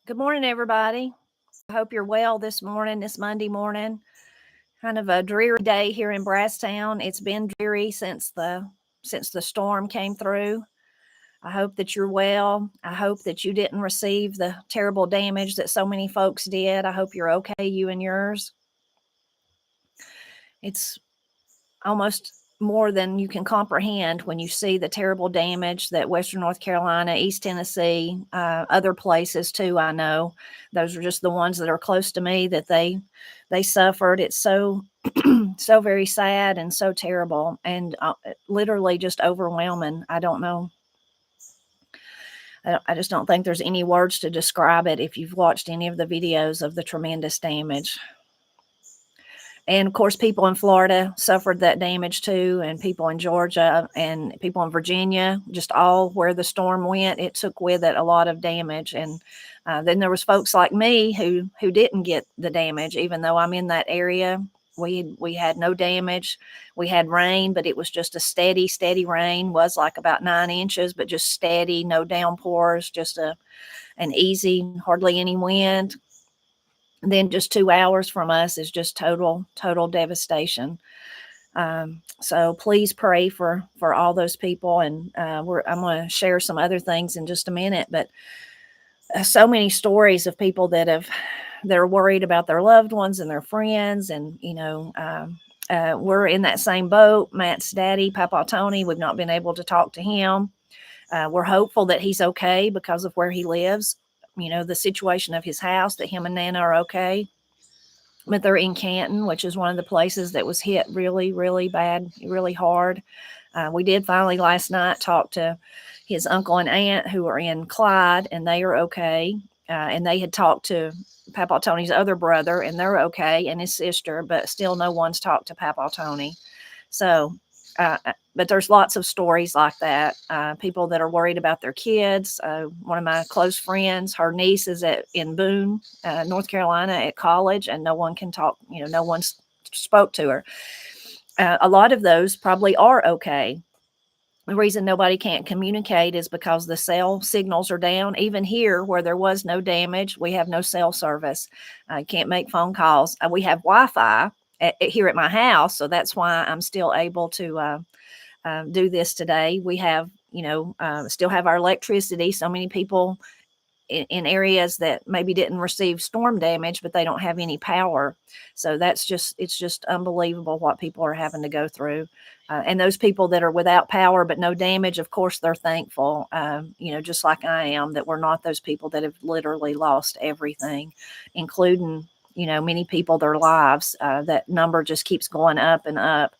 Good morning, everybody. I hope you're well this morning, this Monday morning. Kind of a dreary day here in Brasstown. It's been dreary since the storm came through. I hope that you're well. I hope that you didn't receive the terrible damage that so many folks did. I hope you're okay, you and yours. It's almost more than you can comprehend when you see the terrible damage that Western North Carolina, East Tennessee, other places too. I know those are just the ones that are close to me that they suffered. It's so so very sad and so terrible and literally just overwhelming. I don't know. I just don't think there's any words to describe it if you've watched any of the videos of the tremendous damage. And of course, people in Florida suffered that damage too, and people in Georgia and people in Virginia, just all where the storm went, it took with it a lot of damage. And then there was folks like me who didn't get the damage, even though I'm in that area. We had no damage. We had rain, but it was just a steady rain. Was like about 9 inches, but just steady, no downpours, just an easy, hardly any wind. Then just 2 hours from us is just total devastation. So please pray for all those people, and I'm going to share some other things in just a minute. But so many stories of people they're worried about their loved ones and their friends, and we're in that same boat. Matt's daddy, Papa Tony, we've not been able to talk to him. We're hopeful that he's okay because of where he lives. The situation of his house, that him and Nana are okay. But they're in Canton, which is one of the places that was hit really, really bad, really hard. We did finally last night talk to his uncle and aunt who are in Clyde, and they are okay. And they had talked to Papa Tony's other brother, and they're okay, and his sister, but still no one's talked to Papa Tony. So, but there's lots of stories like that. People that are worried about their kids. One of my close friends, her niece is in Boone, North Carolina, at college, and no one can talk. No one spoke to her. A lot of those probably are okay. The reason nobody can't communicate is because the cell signals are down. Even here, where there was no damage, we have no cell service. Can't make phone calls. We have Wi-Fi here at my house, so that's why I'm still able to do this today. We have, still have our electricity. So many people in areas that maybe didn't receive storm damage, but they don't have any power. So it's just unbelievable what people are having to go through. And those people that are without power but no damage, of course, they're thankful, just like I am, that we're not those people that have literally lost everything, including, many people, their lives. That number just keeps going up and up.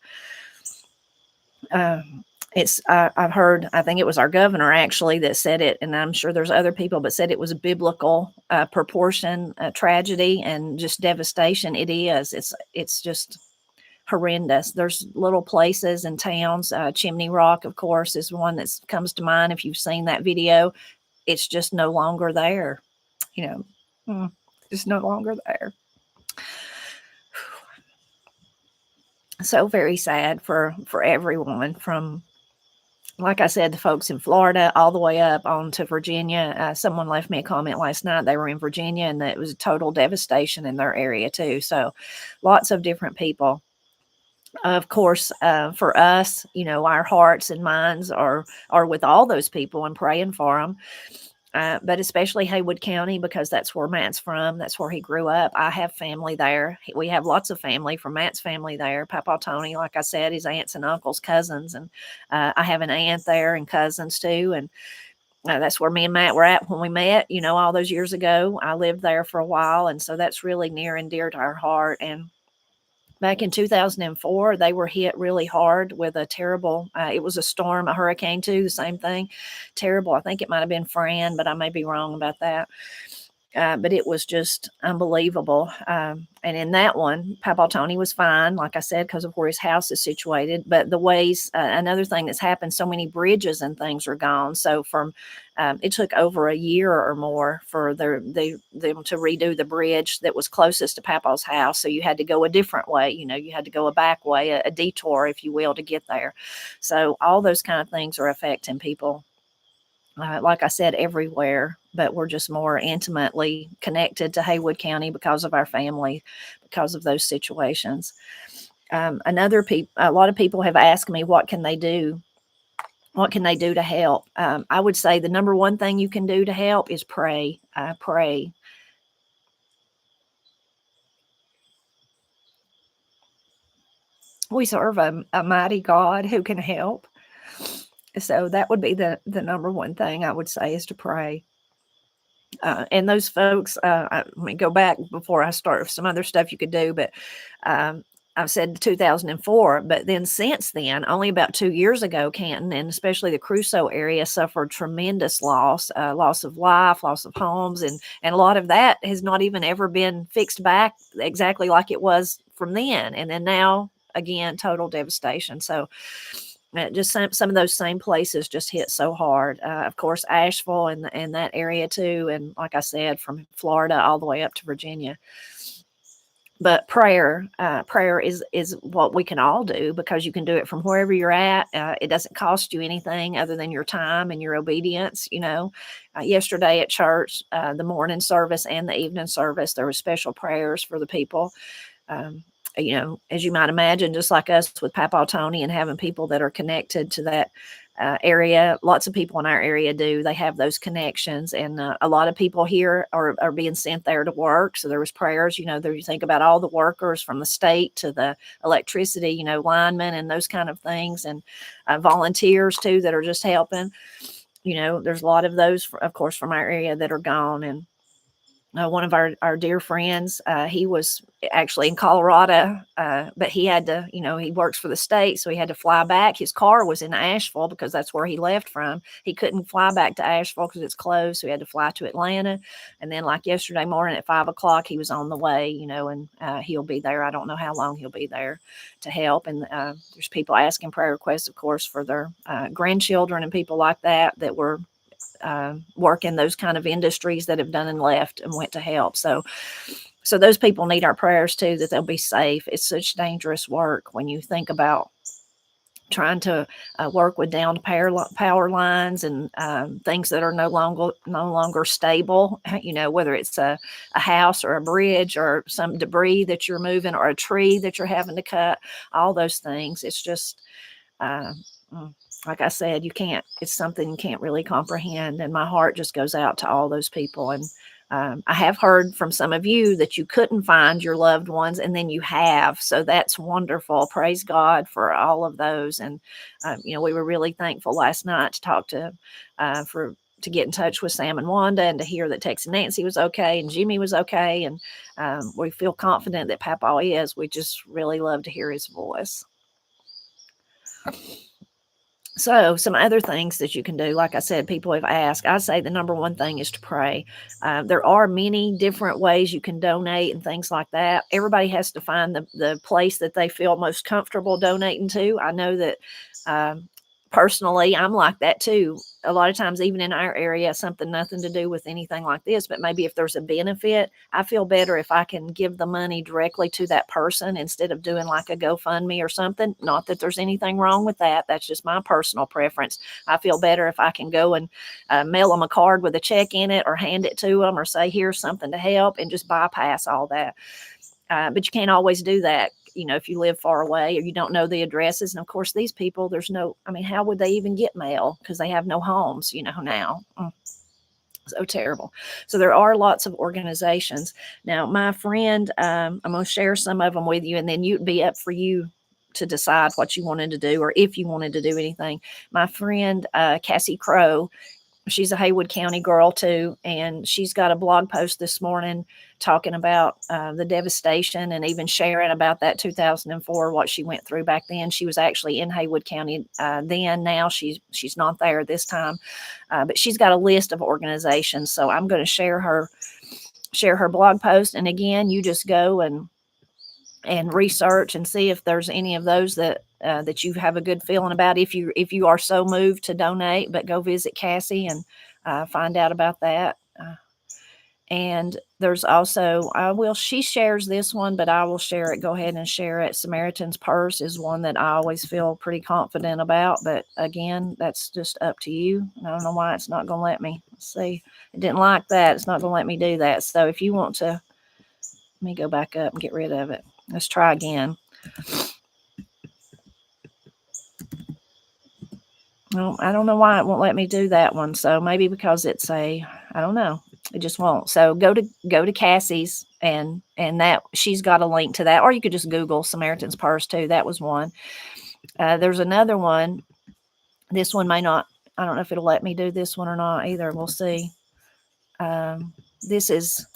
I've heard, I think it was our governor actually that said it, and I'm sure there's other people, but said it was a biblical proportion tragedy and just devastation. It is. It's just horrendous. There's little places and towns. Chimney Rock, of course, is one that comes to mind. If you've seen that video, it's just no longer there. Just no longer there. So very sad for everyone, from, like I said, the folks in Florida all the way up on to Virginia. Someone left me a comment last night. They were in Virginia, and it was a total devastation in their area too. So lots of different people. Of course, for us, our hearts and minds are with all those people and praying for them. But especially Haywood County, because that's where Matt's from. That's where he grew up. I have family there. We have lots of family from Matt's family there. Papa Tony, like I said, his aunts and uncles, cousins. And I have an aunt there and cousins too. And that's where me and Matt were at when we met, all those years ago. I lived there for a while. And so that's really near and dear to our heart. And back in 2004, they were hit really hard with a terrible, it was a storm, a hurricane too, the same thing. Terrible. I think it might have been Fran, but I may be wrong about that. But it was just unbelievable. And in that one, Papa Tony was fine, like I said, because of where his house is situated. But the ways, another thing that's happened, so many bridges and things are gone. So it took over a year or more for them to redo the bridge that was closest to Papa's house. So you had to go a different way. You had to go a back way, a detour, if you will, to get there. So all those kind of things are affecting people. like I said, everywhere, but we're just more intimately connected to Haywood County because of our family, because of those situations. A lot of people have asked me, what can they do? What can they do to help? I would say the number one thing you can do to help is pray. Pray. We serve a mighty God who can help. So that would be the number one thing I would say, is to pray. And those folks, I mean, go back before I start some other stuff you could do, but I've said 2004, but then since then, only about 2 years ago, Canton and especially the Crusoe area suffered tremendous loss, loss of life, loss of homes, and a lot of that has not even ever been fixed back exactly like it was from then. And then now, again, total devastation. So just some of those same places just hit so hard. Of course, Asheville and that area too, and like I said, from Florida all the way up to Virginia. But prayer is what we can all do, because you can do it from wherever you're at. It doesn't cost you anything other than your time and your obedience. Yesterday at church, the morning service and the evening service, there were special prayers for the people. Um, as you might imagine, just like us with Papa Tony and having people that are connected to that area, lots of people in our area do. They have those connections, and a lot of people here are being sent there to work. So there was prayers. There, you think about all the workers from the state to the electricity, linemen and those kind of things, and volunteers too that are just helping. There's a lot of those, of course, from our area that are gone. And one of our dear friends, he was actually in Colorado, but he had to, he works for the state, so he had to fly back. His car was in Asheville because that's where he left from. He couldn't fly back to Asheville because it's closed, so he had to fly to Atlanta. And then, like yesterday morning at 5 o'clock, he was on the way, and he'll be there. I don't know how long he'll be there to help. And there's people asking prayer requests, of course, for their grandchildren and people like that were work in those kind of industries that have done and left and went to help. So those people need our prayers too, that they'll be safe. It's such dangerous work when you think about trying to work with downed power lines and things that are no longer stable. Whether it's a house or a bridge or some debris that you're moving or a tree that you're having to cut. All those things. It's just. Like I said, it's something you can't really comprehend. And my heart just goes out to all those people. And I have heard from some of you that you couldn't find your loved ones, and then you have. So that's wonderful. Praise God for all of those. And, we were really thankful last night to talk to get in touch with Sam and Wanda, and to hear that Tex and Nancy was okay and Jimmy was okay. And we feel confident that Papa is. We just really love to hear his voice. So some other things that you can do, like I said, people have asked. I say the number one thing is to pray. There are many different ways you can donate and things like that. Everybody has to find the place that they feel most comfortable donating to. I know that personally, I'm like that too. A lot of times, even in our area, something nothing to do with anything like this, but maybe if there's a benefit, I feel better if I can give the money directly to that person instead of doing like a GoFundMe or something. Not that there's anything wrong with that. That's just my personal preference. I feel better if I can go and mail them a card with a check in it, or hand it to them, or say, here's something to help, and just bypass all that. But you can't always do that, if you live far away or you don't know the addresses. And of course, these people, how would they even get mail? Because they have no homes, now. So terrible. So there are lots of organizations. Now, my friend, I'm going to share some of them with you, and then you'd be up for you to decide what you wanted to do, or if you wanted to do anything. My friend, Cassie Crow, she's a Haywood County girl too, and she's got a blog post this morning talking about the devastation, and even sharing about that 2004, what she went through back then. She was actually in Haywood County then. Now she's not there this time, but she's got a list of organizations. So I'm going to share her blog post, and again, you just go and research and see if there's any of those that you have a good feeling about, if you are so moved to donate. But go visit Cassie and find out about that. And there's also, she shares this one, but I will share it. Go ahead and share it. Samaritan's Purse is one that I always feel pretty confident about. But again, that's just up to you. I don't know why it's not going to let me. Let's see. It didn't like that. It's not going to let me do that. So if you want to, let me go back up and get rid of it. Let's try again. Well, I don't know why it won't let me do that one. So maybe because it's I don't know. It just won't. So go to Cassie's and that she's got a link to that, or you could just Google Samaritan's Purse too. That was one. There's another one. This one may not. I don't know if it'll let me do this one or not either. We'll see. This is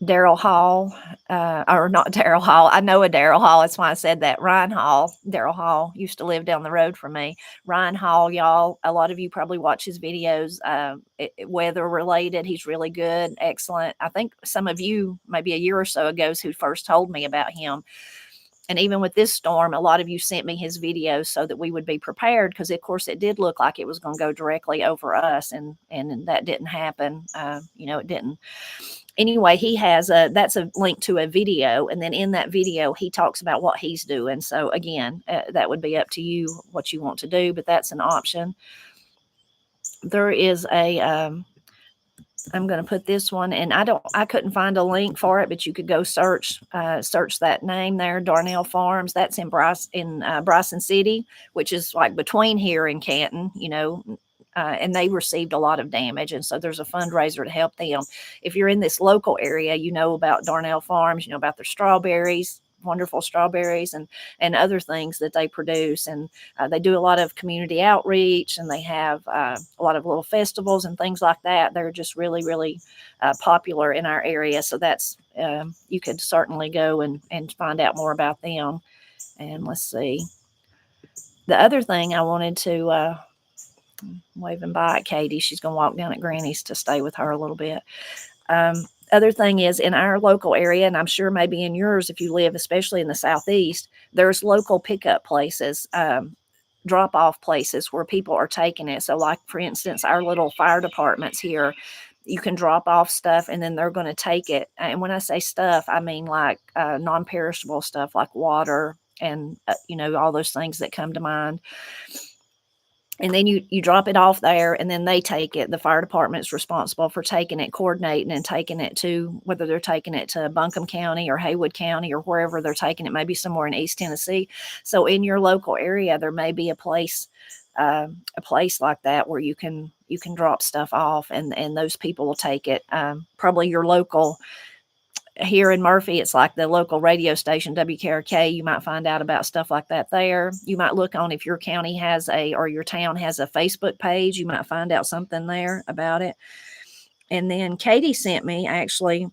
Daryl Hall, or not Daryl Hall. I know a Daryl Hall. That's why I said that. Ryan Hall. Daryl Hall used to live down the road from me. Ryan Hall, y'all. A lot of you probably watch his videos. Weather related. He's really good. Excellent. I think some of you, maybe a year or so ago, who first told me about him. And even with this storm, a lot of you sent me his videos so that we would be prepared, because of course it did look like it was going to go directly over us, and that didn't happen. It didn't. Anyway, he has that's a link to a video, and then in that video he talks about what he's doing. So again, that would be up to you what you want to do, but that's an option. There is a I'm going to put this one, and I couldn't find a link for it, but you could go search that name there, Darnell Farms. That's in Bryson City, which is like between here and Canton, and they received a lot of damage. And so there's a fundraiser to help them. If you're in this local area, you know about Darnell Farms, you know about their strawberries, wonderful strawberries, and other things that they produce. And they do a lot of community outreach, and they have a lot of little festivals and things like that. They're just really, really popular in our area. So that's, you could certainly go and find out more about them. And let's see. The other thing I wanted to, waving by at Katie. She's going to walk down at Granny's to stay with her a little bit. Other thing is, in our local area, and I'm sure maybe in yours if you live, especially in the Southeast, there's local pickup places, drop-off places where people are taking it. So like, for instance, our little fire departments here, you can drop off stuff and then they're going to take it. And when I say stuff, I mean like non-perishable stuff like water and, all those things that come to mind. And then you drop it off there, and then they take it. The fire department's responsible for taking it, coordinating, and taking it to, whether they're taking it to Buncombe County or Haywood County or wherever they're taking it, maybe somewhere in East Tennessee. So in your local area, there may be a place like that where you can drop stuff off, and those people will take it. Probably your local. Here in Murphy, it's like the local radio station, WKRK. You might find out about stuff like that there. You might look on if your county has or your town has a Facebook page. You might find out something there about it. And then Katie sent me actually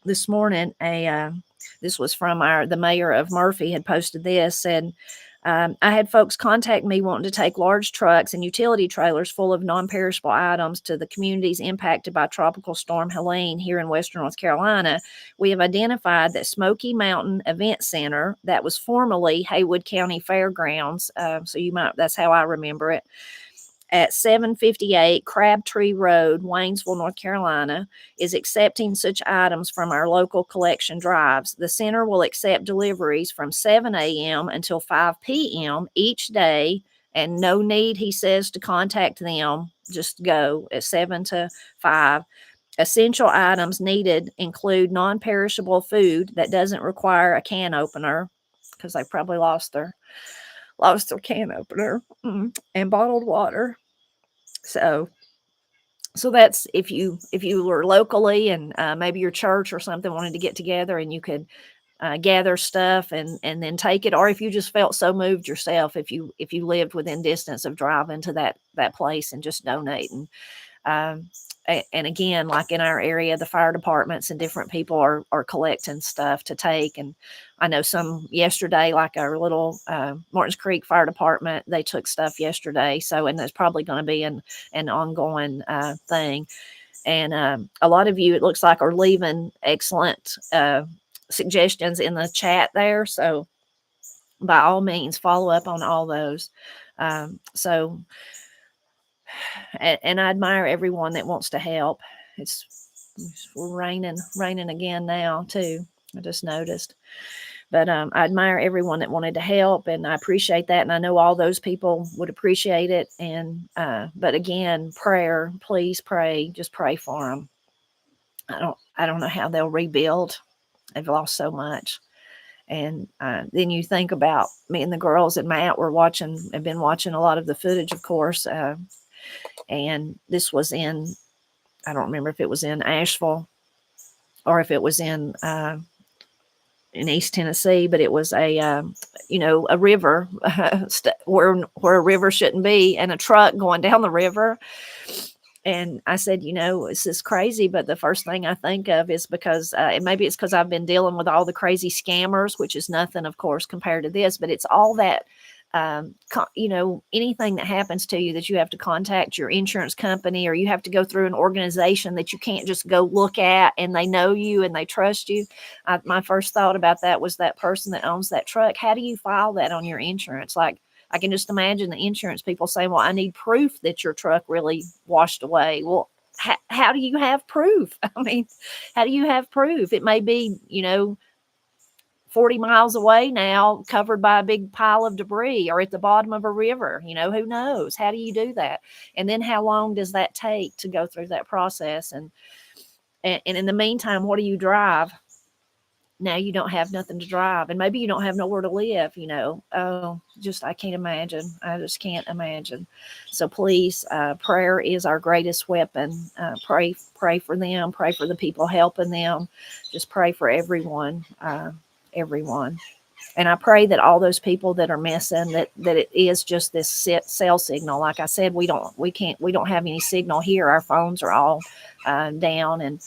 this morning this was from the mayor of Murphy had posted this, said, I had folks contact me wanting to take large trucks and utility trailers full of non-perishable items to the communities impacted by Tropical Storm Helene here in Western North Carolina. We have identified that Smoky Mountain Event Center, that was formerly Haywood County Fairgrounds, that's how I remember it, at 758 Crabtree Road, Waynesville, North Carolina, is accepting such items from our local collection drives. The center will accept deliveries from 7 a.m. until 5 p.m. each day, and no need, he says, to contact them. Just go at 7 to 5. Essential items needed include non-perishable food that doesn't require a can opener, because they probably lost their can opener, and bottled water. So that's if you were locally, and maybe your church or something wanted to get together, and you could gather stuff and then take it, or if you just felt so moved yourself, if you lived within distance of driving to that place and just donating. And again, like in our area, the fire departments and different people are collecting stuff to take. And I know some yesterday, like our little Martins Creek Fire Department, they took stuff yesterday. So, and it's probably going to be an ongoing thing. And a lot of you, it looks like, are leaving excellent suggestions in the chat there. So by all means, follow up on all those. And I admire everyone that wants to help. It's It's raining again now too. I just noticed. But I admire everyone that wanted to help, and I appreciate that. And I know all those people would appreciate it. And but again, prayer, please pray. Just pray for them. I don't know how they'll rebuild. They've lost so much. And then you think about me and the girls and Matt have been watching a lot of the footage, of course. And this was I don't remember if it was in Asheville or if it was in East Tennessee, but it was a river where a river shouldn't be, and a truck going down the river. And I said, this is crazy, but the first thing I think of is because, and maybe it's because I've been dealing with all the crazy scammers, which is nothing, of course, compared to this, but it's all that, anything that happens to you that you have to contact your insurance company, or you have to go through an organization that you can't just go look at, and they know you and they trust you. My first thought about that was that person that owns that truck. How do you file that on your insurance? Like, I can just imagine the insurance people saying, well, I need proof that your truck really washed away. Well, how do you have proof? I mean, how do you have proof? It may be, 40 miles away now, covered by a big pile of debris, or at the bottom of a river. Who knows? How do you do that? And then how long does that take to go through that process? And in the meantime, what do you drive? Now you don't have nothing to drive, and maybe you don't have nowhere to live, I can't imagine. I just can't imagine. So please, prayer is our greatest weapon. Pray for them, pray for the people helping them. Just pray for everyone, everyone. And I pray that all those people that are missing, that it is just this cell signal. Like I said, we don't have any signal here. Our phones are all down, and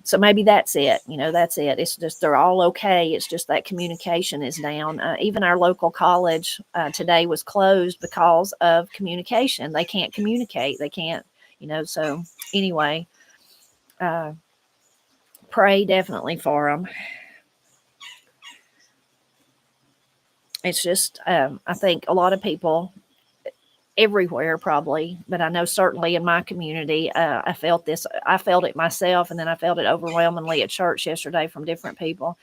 so maybe that's it. That's it. It's just they're all okay. It's just that communication is down. Even our local college today was closed because of communication. They can't communicate. They can't, so anyway, pray definitely for them. It's just, I think a lot of people everywhere probably, but I know certainly in my community, I felt it myself, and then I felt it overwhelmingly at church yesterday from different people.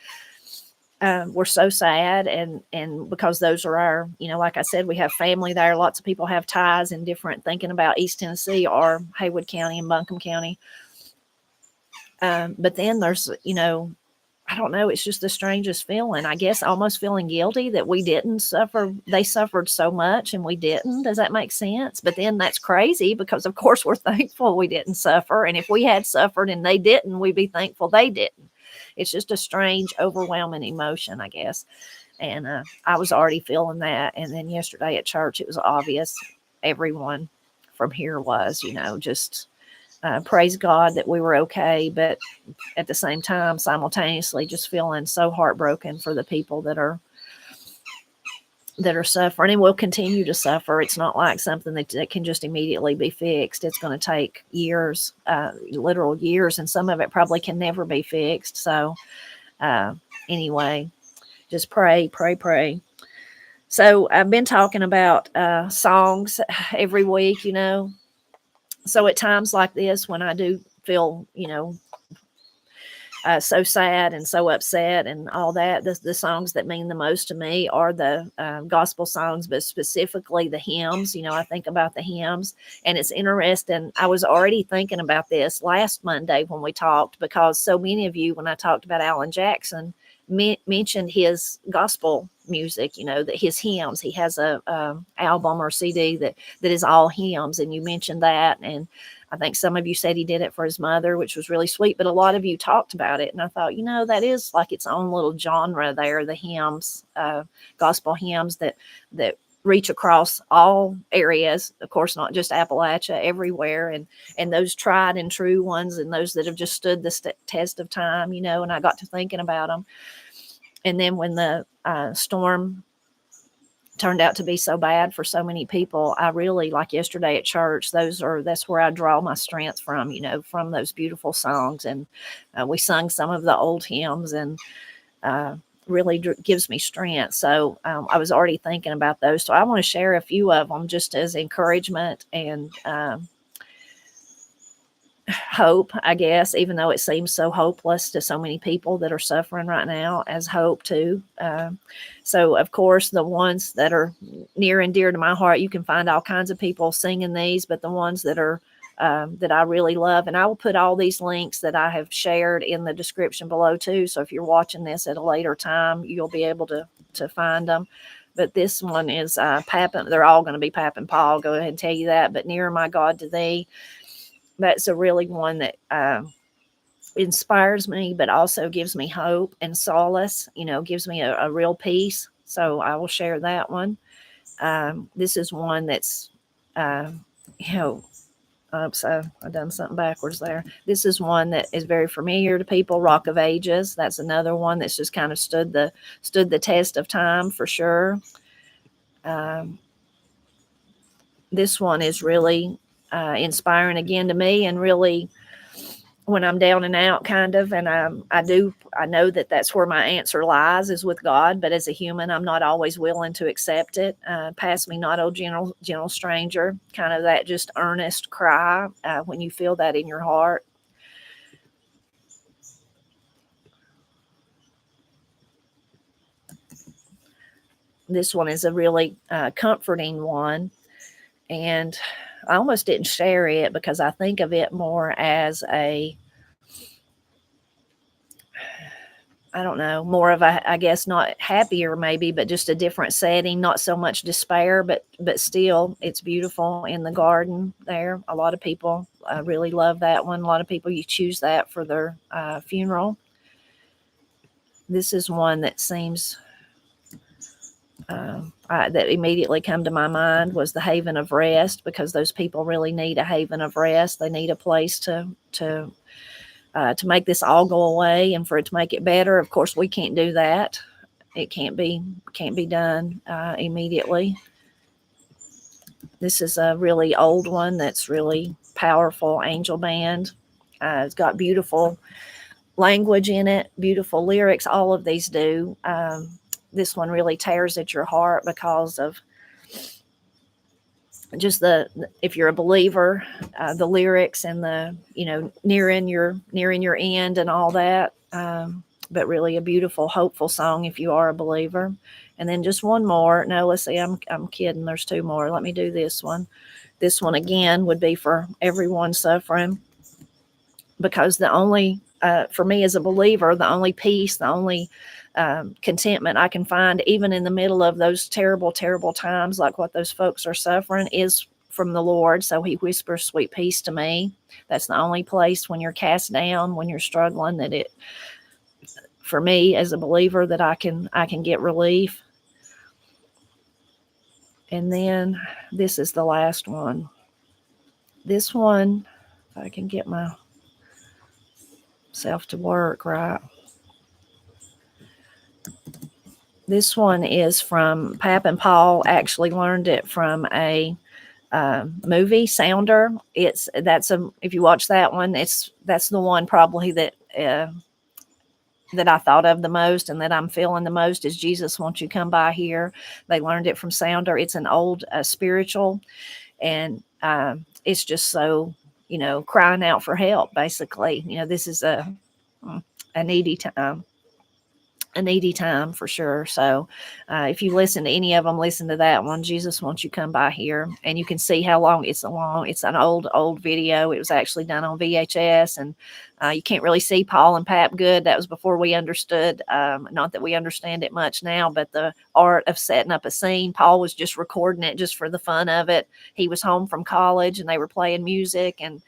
We're so sad, and because those are our, like I said, we have family there. Lots of people have ties in different, thinking about East Tennessee or Haywood County and Buncombe County. But then there's, I don't know. It's just the strangest feeling. I guess almost feeling guilty that we didn't suffer. They suffered so much and we didn't. Does that make sense? But then that's crazy because, of course, we're thankful we didn't suffer. And if we had suffered and they didn't, we'd be thankful they didn't. It's just a strange, overwhelming emotion, I guess. And I was already feeling that. And then yesterday at church, it was obvious. Everyone from here was, just praise God that we were okay, but at the same time, simultaneously just feeling so heartbroken for the people that are suffering and will continue to suffer. It's not like something that can just immediately be fixed. It's going to take years, literal years, and some of it probably can never be fixed. So anyway, just pray. So I've been talking about songs every week, So at times like this, when I do feel, so sad and so upset and all that, the songs that mean the most to me are the gospel songs, but specifically the hymns. I think about the hymns, and it's interesting. I was already thinking about this last Monday when we talked, because so many of you, when I talked about Alan Jackson, mentioned his gospel music, that his hymns. He has a album or CD that is all hymns, and you mentioned that, and I think some of you said he did it for his mother, which was really sweet, but a lot of you talked about it, and I thought, that is like its own little genre there, the hymns, gospel hymns that reach across all areas, of course, not just Appalachia, everywhere, and those tried and true ones, and those that have just stood the test of time, and I got to thinking about them. And then when the storm turned out to be so bad for so many people, I really, like yesterday at church, that's where I draw my strength from, from those beautiful songs. And we sung some of the old hymns, and really gives me strength. So I was already thinking about those. So I want to share a few of them just as encouragement, and hope, I guess, even though it seems so hopeless to so many people that are suffering right now, as hope too. So, of course, the ones that are near and dear to my heart, you can find all kinds of people singing these, but the ones that are that I really love, and I will put all these links that I have shared in the description below too. So if you're watching this at a later time, you'll be able to find them. But this one is Pap, and they're all going to be Pap and Paul. I'll go ahead and tell you that. But Nearer My God to Thee, that's a really one that inspires me, but also gives me hope and solace, gives me a real peace. So I will share that one. This is one that's, you know, oops, I done something backwards there. This is one that is very familiar to people. Rock of Ages. That's another one that's just kind of stood the test of time for sure. This one is really inspiring again to me, and really when I'm down and out, kind of, and I know that that's where my answer lies, is with God. But as a human, I'm not always willing to accept it. Pass me not, oh gentle stranger, kind of that just earnest cry when you feel that in your heart. This one is a really comforting one, and I almost didn't share it because I think of it more as I don't know, more of a, I guess, not happier maybe, but just a different setting, not so much despair, but still it's beautiful in the garden there. A lot of people really love that one. A lot of people, you choose that for their funeral. This is one that seems, that immediately come to my mind was the Haven of Rest, because those people really need a haven of rest. They need a place to make this all go away and for it to make it better. Of course, we can't do that. It can't be done immediately. This is a really old one that's really powerful, Angel Band. It's got beautiful language in it, beautiful lyrics. All of these do. This one really tears at your heart because of just if you're a believer, the lyrics and the, nearing your end and all that. But really a beautiful, hopeful song if you are a believer. And then just one more. No, let's see. I'm kidding. There's two more. Let me do this one. This one again would be for everyone suffering, because the only, for me as a believer, the only peace, the only contentment I can find, even in the middle of those terrible, terrible times like what those folks are suffering, is from the Lord. So He whispers sweet peace to me. That's the only place when you're cast down, when you're struggling, that it, for me as a believer, that I can get relief. And then this is the last one. This one, if I can get myself to work right. This one is from Pap and Paul. Actually learned it from a movie, Sounder. If you watch that one, that's the one probably that I thought of the most and that I'm feeling the most, is Jesus, won't you come by here? They learned it from Sounder. It's an old spiritual, and it's just so, crying out for help, basically. This is a needy time. A needy time for sure. So if you listen to any of them, listen to that one, Jesus, won't you come by here? And you can see how long it's an old video. It was actually done on VHS, and you can't really see Paul and Pap good. That was before we understood, not that we understand it much now, but the art of setting up a scene. Paul was just recording it just for the fun of it. He was home from college and they were playing music, and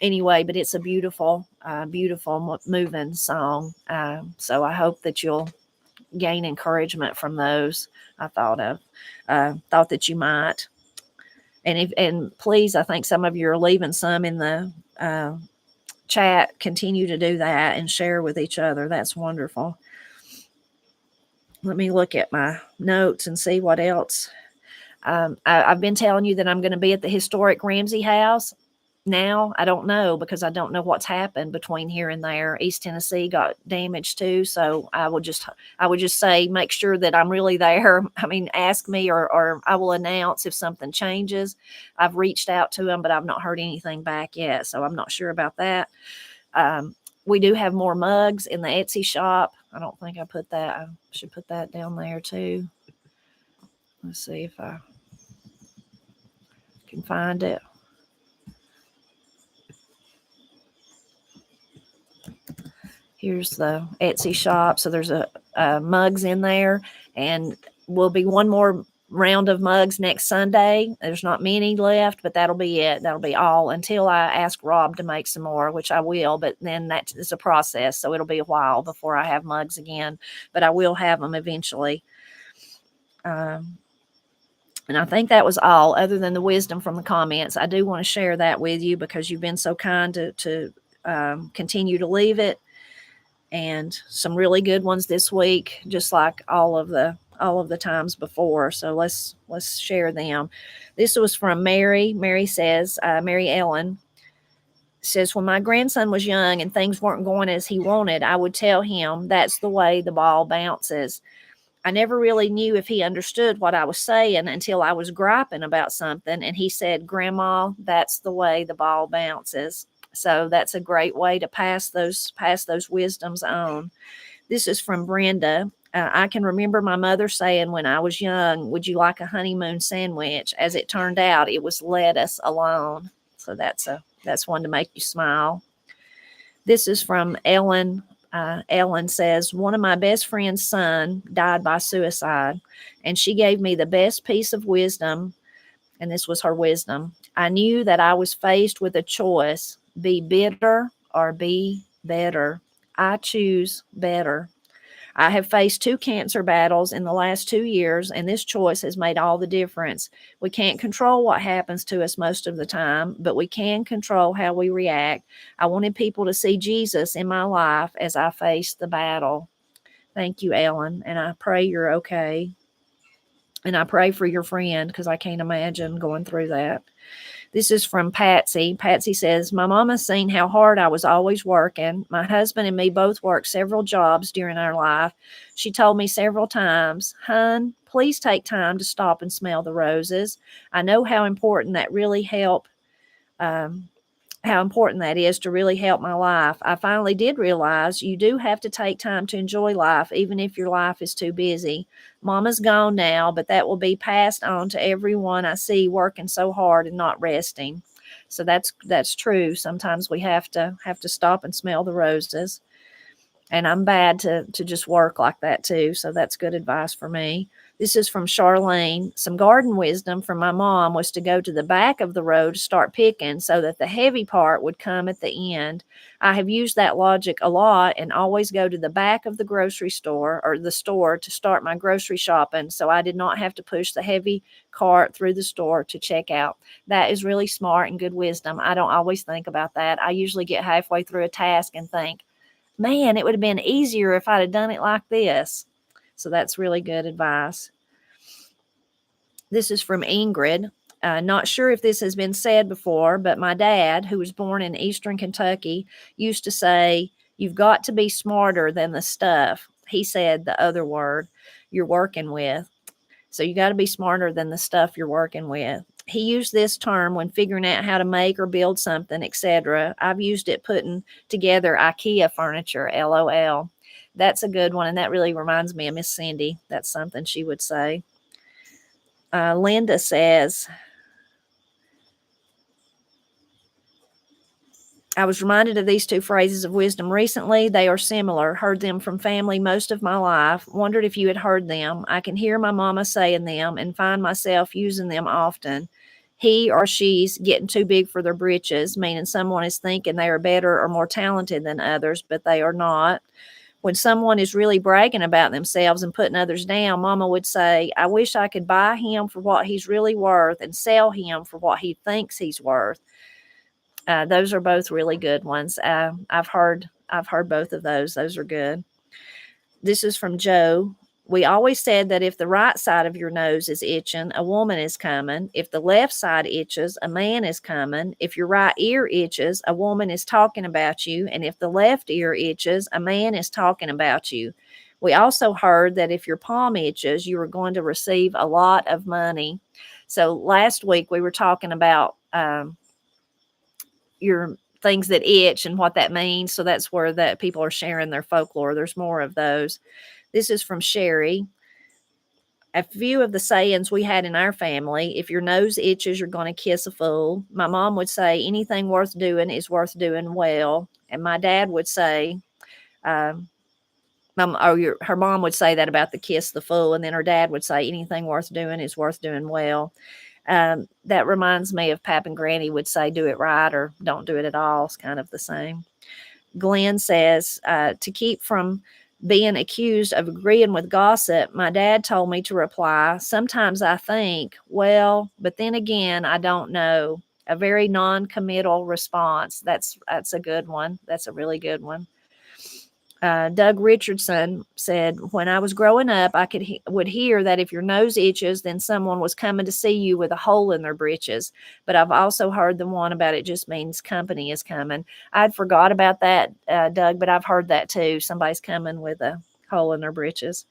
anyway, but it's a beautiful, beautiful, moving song. So I hope that you'll gain encouragement from those. I thought that you might. And please, I think some of you are leaving some in the chat. Continue to do that and share with each other. That's wonderful. Let me look at my notes and see what else. I've been telling you that I'm going to be at the historic Ramsey House. Now I don't know, because I don't know what's happened between here and there. East Tennessee got damaged too, so I would just say make sure that I'm really there. I mean, ask me, or I will announce if something changes. I've reached out to them, but I've not heard anything back yet, so I'm not sure about that. We do have more mugs in the Etsy shop. I don't think I put that. I should put that down there too. Let's see if I can find it. Here's the Etsy shop. So there's a mugs in there, and will be one more round of mugs next Sunday. There's not many left, but that'll be it. That'll be all until I ask Rob to make some more, which I will, but then that is a process. So it'll be a while before I have mugs again, but I will have them eventually. And I think that was all, other than the wisdom from the comments. I do want to share that with you because you've been so kind to continue to leave it. And some really good ones this week, just like all of the times before. So let's share them. This was from Mary. Mary says, Mary Ellen says, when my grandson was young and things weren't going as he wanted, I would tell him that's the way the ball bounces. I never really knew if he understood what I was saying until I was griping about something, and he said, Grandma, that's the way the ball bounces. So that's a great way to pass those wisdoms on. This is from Brenda. I can remember my mother saying when I was young, would you like a honeymoon sandwich? As it turned out, it was lettuce alone. So that's one to make you smile. This is from Ellen. Ellen says, one of my best friend's son died by suicide, and she gave me the best piece of wisdom, and this was her wisdom. I knew that I was faced with a choice, be bitter or be better. I choose better. I have faced 2 cancer battles in the last 2 years, and this choice has made all the difference. We can't control what happens to us most of the time, but we can control how we react. I wanted people to see Jesus in my life as I faced the battle. Thank you, Ellen, and I pray you're okay. And I pray for your friend, because I can't imagine going through that. This is from Patsy. Patsy says, my mama's seen how hard I was always working. My husband and me both worked several jobs during our life. She told me several times, Hun, please take time to stop and smell the roses. I know how important that is to really help my life. I finally did realize you do have to take time to enjoy life, even if your life is too busy. Mama's gone now, but that will be passed on to everyone I see working so hard and not resting. So that's true. Sometimes we have to stop and smell the roses. And I'm bad to just work like that too. So that's good advice for me. This is from Charlene. Some garden wisdom from my mom was to go to the back of the row to start picking so that the heavy part would come at the end. I have used that logic a lot and always go to the back of the grocery store or the store to start my grocery shopping, so I did not have to push the heavy cart through the store to check out. That is really smart and good wisdom. I don't always think about that. I usually get halfway through a task and think, man, it would have been easier if I'd have done it like this. So that's really good advice. This is from Ingrid. Not sure if this has been said before, but my dad, who was born in Eastern Kentucky, used to say, you've got to be smarter than the stuff. He said the other word you're working with. So you got to be smarter than the stuff you're working with. He used this term when figuring out how to make or build something, etc. I've used it putting together IKEA furniture, LOL. That's a good one, and that really reminds me of Miss Cindy. That's something she would say. Linda says, I was reminded of these 2 phrases of wisdom recently. They are similar. Heard them from family most of my life. Wondered if you had heard them. I can hear my mama saying them and find myself using them often. He or she's getting too big for their britches, meaning someone is thinking they are better or more talented than others, but they are not. When someone is really bragging about themselves and putting others down, Mama would say, I wish I could buy him for what he's really worth and sell him for what he thinks he's worth. Those are both really good ones. I've heard both of those. Those are good. This is from Joe. We always said that if the right side of your nose is itching, a woman is coming. If the left side itches, a man is coming. If your right ear itches, a woman is talking about you. And if the left ear itches, a man is talking about you. We also heard that if your palm itches, you are going to receive a lot of money. So last week we were talking about your things that itch and what that means. So that's where that people are sharing their folklore. There's more of those. This is from Sherry. A few of the sayings we had in our family: if your nose itches, you're going to kiss a fool. My mom would say anything worth doing is worth doing well. And my dad would say, her mom would say that about the kiss the fool. And then her dad would say anything worth doing is worth doing well. That reminds me of Pap and Granny would say, do it right or don't do it at all. It's kind of the same. Glenn says, to keep from being accused of agreeing with gossip, my dad told me to reply, sometimes I think, well, but then again, I don't know. A very non-committal response. That's a good one. That's a really good one. Doug Richardson said, when I was growing up, I would hear that if your nose itches, then someone was coming to see you with a hole in their britches. But I've also heard the one about it just means company is coming. I'd forgot about that, Doug, but I've heard that too. Somebody's coming with a hole in their britches.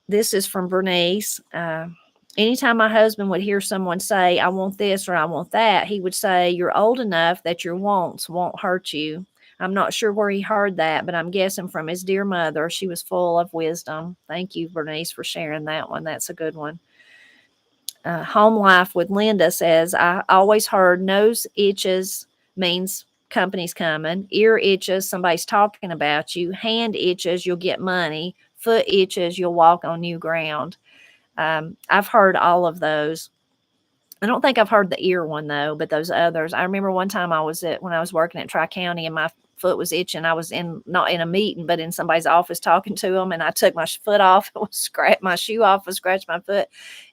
This is from Bernice. Anytime my husband would hear someone say, I want this or I want that, he would say, you're old enough that your wants won't hurt you. I'm not sure where he heard that, but I'm guessing from his dear mother. She was full of wisdom. Thank you, Bernice, for sharing that one. That's a good one. Home Life with Linda says, I always heard nose itches means company's coming. Ear itches, somebody's talking about you. Hand itches, you'll get money. Foot itches, you'll walk on new ground. I've heard all of those. I don't think I've heard the ear one though, but those others. I remember one time when I was working at Tri-County and my foot was itching. I was not in a meeting, but in somebody's office talking to them, and I took my foot off, scratched my shoe off, and scratched my foot.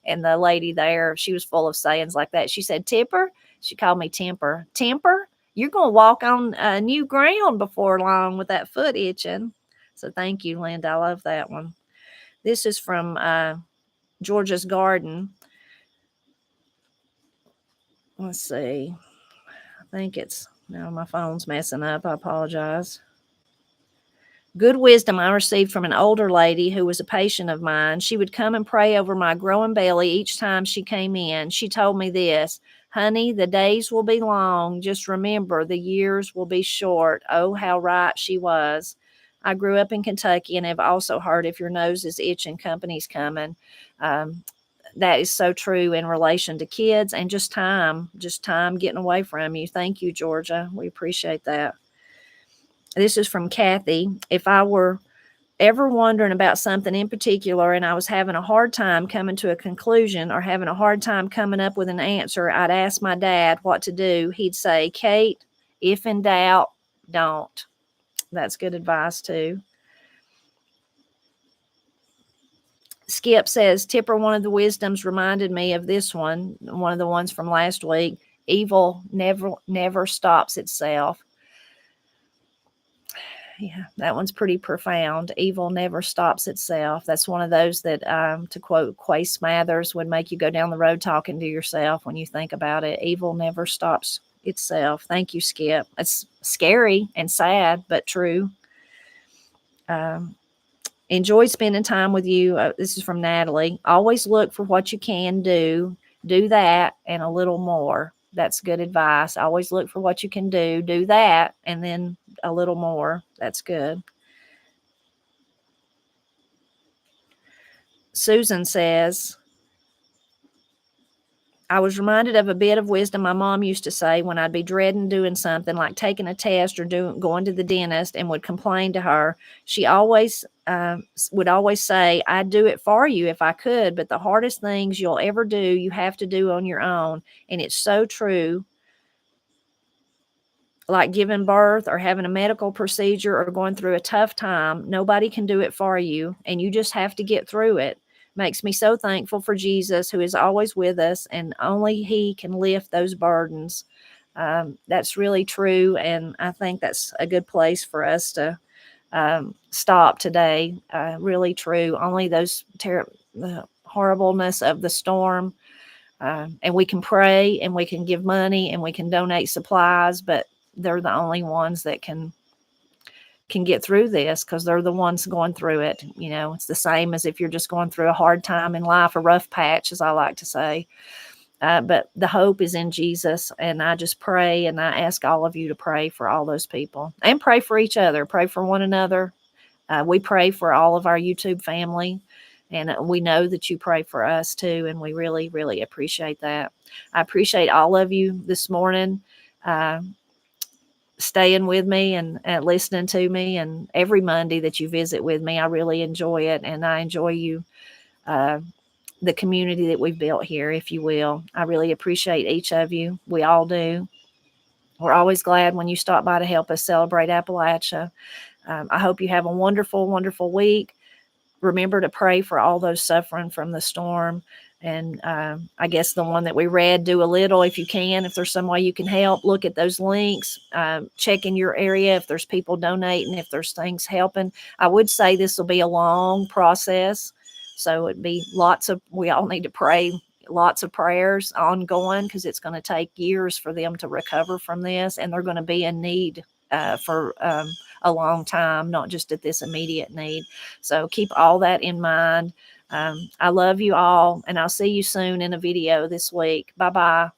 And the lady there, she was full of sayings like that. She said, "Tipper," she called me Temper. Temper, you're gonna walk on new ground before long with that foot itching. So thank you, Linda. I love that one. This is from Georgia's Garden. Let's see. I think now my phone's messing up. I apologize. Good wisdom I received from an older lady who was a patient of mine. She would come and pray over my growing belly each time she came in. She told me this, honey, the days will be long. Just remember, the years will be short. Oh, how right she was. I grew up in Kentucky and have also heard if your nose is itching, company's coming. That is so true in relation to kids and just time getting away from you. Thank you, Georgia. We appreciate that. This is from Kathy. If I were ever wondering about something in particular and I was having a hard time coming to a conclusion or having a hard time coming up with an answer, I'd ask my dad what to do. He'd say, Kate, if in doubt, don't. That's good advice too. Skip says, Tipper, one of the wisdoms reminded me of this one of the ones from last week. Evil never stops itself. Yeah, that one's pretty profound. Evil never stops itself. That's one of those that, to quote Quay Smathers, would make you go down the road talking to yourself when you think about it. Evil never stops itself. Thank you, Skip. It's scary and sad, but true. Enjoyed spending time with you. This is from Natalie. Always look for what you can do. Do that and a little more. That's good advice. Always look for what you can do. Do that and then a little more. That's good. Susan says, I was reminded of a bit of wisdom my mom used to say when I'd be dreading doing something like taking a test or going to the dentist and would complain to her. She would always say, I'd do it for you if I could, but the hardest things you'll ever do, you have to do on your own. And it's so true. Like giving birth or having a medical procedure or going through a tough time, nobody can do it for you, and you just have to get through it. Makes me so thankful for Jesus, who is always with us, and only he can lift those burdens. That's really true, and I think that's a good place for us to stop today. Really true. Only those the horribleness of the storm. And we can pray and we can give money and we can donate supplies, but they're the only ones that can get through this, because they're the ones going through it. You know, it's the same as if you're just going through a hard time in life, a rough patch, as I like to say. But the hope is in Jesus. And I just pray, and I ask all of you to pray for all those people and pray for each other, pray for one another. We pray for all of our YouTube family, and we know that you pray for us too. And we really, really appreciate that. I appreciate all of you this morning, staying with me and listening to me, and every Monday that you visit with me. I really enjoy it, and I enjoy you, the community that we've built here, if you will. I really appreciate each of you. We all do. We're always glad when you stop by to help us celebrate Appalachia. I hope you have a wonderful, wonderful week. Remember to pray for all those suffering from the storm. And I guess the one that we read, do a little if you can. If there's some way you can help, look at those links. Check in your area if there's people donating, if there's things helping. I would say this will be a long process. So it'd be we all need to pray lots of prayers ongoing, because it's going to take years for them to recover from this. And they're going to be in need for a long time, not just at this immediate need. So keep all that in mind. I love you all, and I'll see you soon in a video this week. Bye-bye.